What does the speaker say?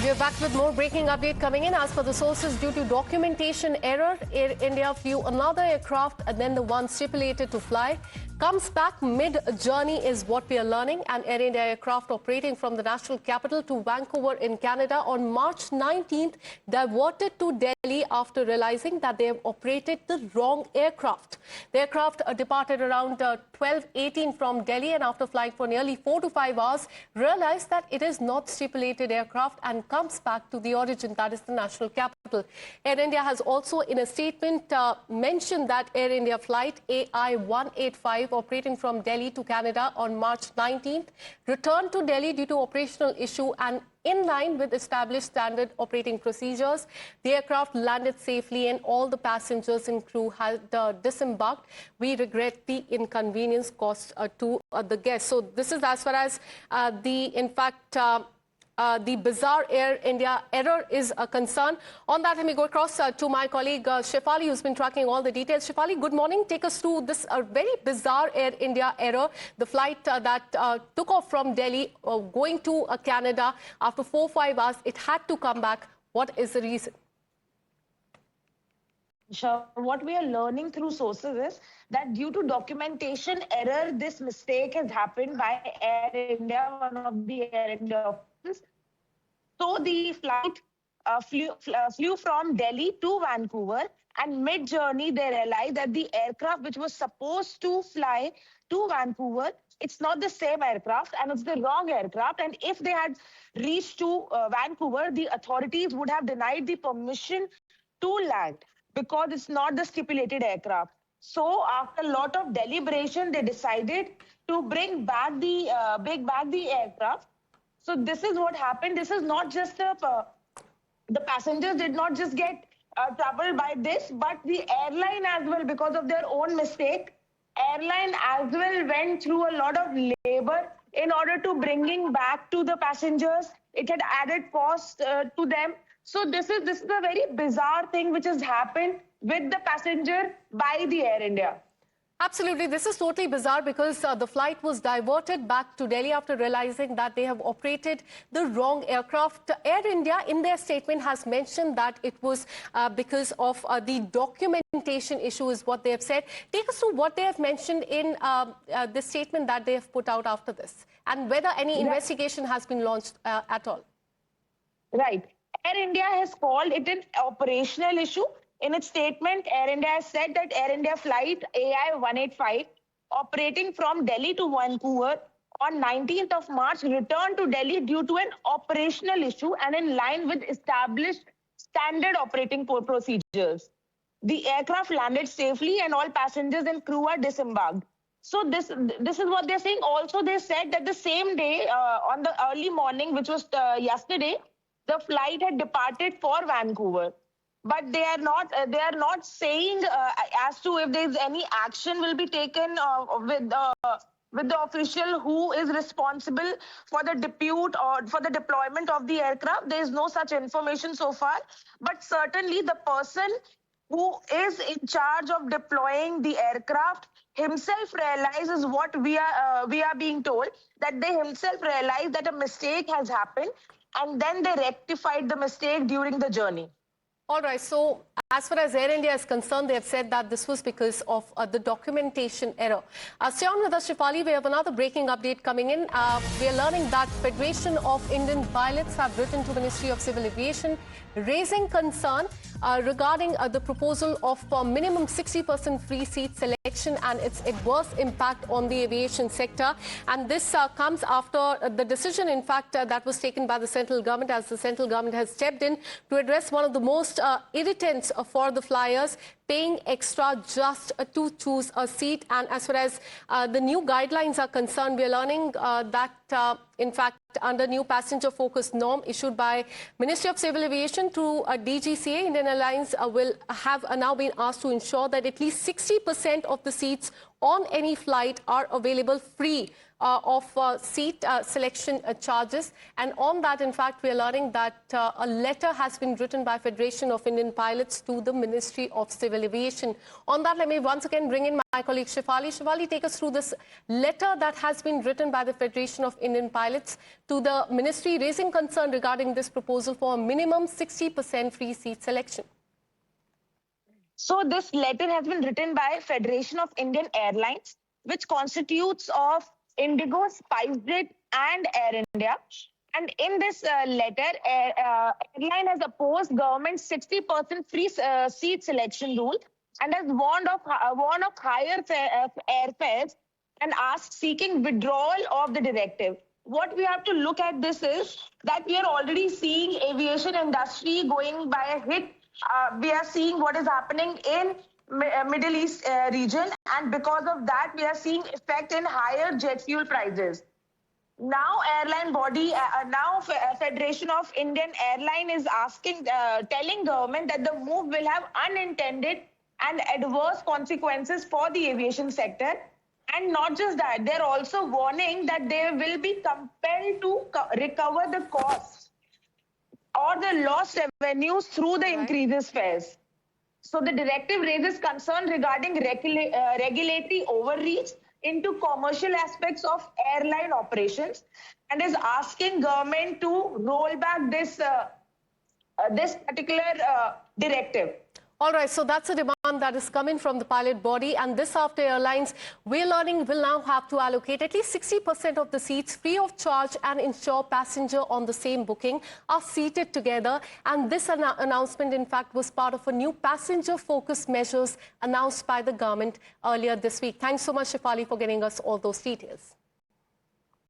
We are back with more breaking update coming in. As per the sources, due to documentation error, Air India flew another aircraft and then the one stipulated to fly comes back mid-journey is what we are learning. An Air India aircraft operating from the national capital to Vancouver in Canada on March 19th diverted to Delhi after realizing that they have operated the wrong aircraft. The aircraft departed around 12:18 from Delhi and after flying for nearly 4 to 5 hours realized that it is not stipulated aircraft and comes back to the origin, that is the national capital. Air India has also in a statement mentioned that Air India flight AI-185 operating from Delhi to Canada on March 19th returned to Delhi due to operational issue and in line with established standard operating procedures. The aircraft landed safely and all the passengers and crew had disembarked. We regret the inconvenience caused to the guests. So this is as far as the bizarre Air India error is concerned. On that, let me go across to my colleague Shefali, who's been tracking all the details. Shefali, good morning. Take us through this very bizarre Air India error. The flight that took off from Delhi going to Canada after 4-5 hours, it had to come back. What is the reason? Sure. What we are learning through sources is that due to documentation error, this mistake has happened by Air India, one of the Air India officers. So the flight flew from Delhi to Vancouver, and mid-journey they realized that the aircraft which was supposed to fly to Vancouver, it's not the same aircraft and it's the wrong aircraft. And if they had reached to Vancouver, the authorities would have denied the permission to land because it's not the stipulated aircraft. So after a lot of deliberation, they decided to bring back the aircraft. So this is what happened. This is not just the passengers did not just get troubled by this, but the airline as well, because of their own mistake. Airline as well went through a lot of labor in order to bringing back to the passengers. It had added cost to them. So this is a very bizarre thing which has happened with the passenger by the Air India. Absolutely. This is totally bizarre because the flight was diverted back to Delhi after realizing that they have operated the wrong aircraft. Air India, in their statement, has mentioned that it was because of the documentation issue is what they have said. Take us through what they have mentioned in the statement that they have put out after this and whether any investigation has been launched at all. Right. Air India has called it an operational issue. In its statement, Air India has said that Air India flight AI-185 operating from Delhi to Vancouver on 19th of March returned to Delhi due to an operational issue and in line with established standard operating procedures. The aircraft landed safely and all passengers and crew are disembarked. So this is what they're saying. Also, they said that the same day, on the early morning, which was yesterday, the flight had departed for Vancouver. But they are not saying as to if there is any action will be taken with the official who is responsible for the depute or for the deployment of the aircraft. There is no such information so far. But certainly the person who is in charge of deploying the aircraft himself realizes what we are being told, that they himself realize that a mistake has happened and then they rectified the mistake during the journey. All right. So as far as Air India is concerned, they have said that this was because of the documentation error. Stay on with us, Shefali. We have another breaking update coming in. We are learning that Federation of Indian Pilots have written to Ministry of Civil Aviation raising concern regarding the proposal of minimum 60% free seat selection and its adverse impact on the aviation sector. And this comes after the decision, in fact, that was taken by the central government, as the central government has stepped in to address one of the most irritants for the flyers, paying extra just to choose a seat. And as far as the new guidelines are concerned, we are learning that, in fact, under new passenger-focused norm issued by Ministry of Civil Aviation to DGCA, Indian Airlines will have now been asked to ensure that at least 60% of the seats on any flight are available free seat selection charges. And on that, in fact, we are learning that a letter has been written by Federation of Indian Pilots to the Ministry of Civil Aviation. On that, let me once again bring in my colleague Shefali. Shefali, take us through this letter that has been written by the Federation of Indian Pilots to the ministry, raising concern regarding this proposal for a minimum 60% free seat selection. So this letter has been written by Federation of Indian Airlines, which constitutes of Indigo, SpiceJet and Air India. And in this letter, airline has opposed government's 60% free seat selection rule and has warned of higher airfares and asked seeking withdrawal of the directive. What we have to look at this is that we are already seeing aviation industry going by a hit. We are seeing what is happening in Middle East region, and because of that, we are seeing effect in higher jet fuel prices. Now, airline body, Federation of Indian Airline is asking, telling government that the move will have unintended and adverse consequences for the aviation sector. And not just that, they're also warning that they will be compelled to recover the costs or the lost revenues through the increases fares. So the directive raises concern regarding regulatory overreach into commercial aspects of airline operations and is asking government to roll back this particular directive. All right, so that's a demand that is coming from the pilot body, and this after airlines, we're learning, will now have to allocate at least 60% of the seats free of charge and ensure passenger on the same booking are seated together. And this announcement, in fact, was part of a new passenger-focused measures announced by the government earlier this week. Thanks so much, Shefali, for getting us all those details.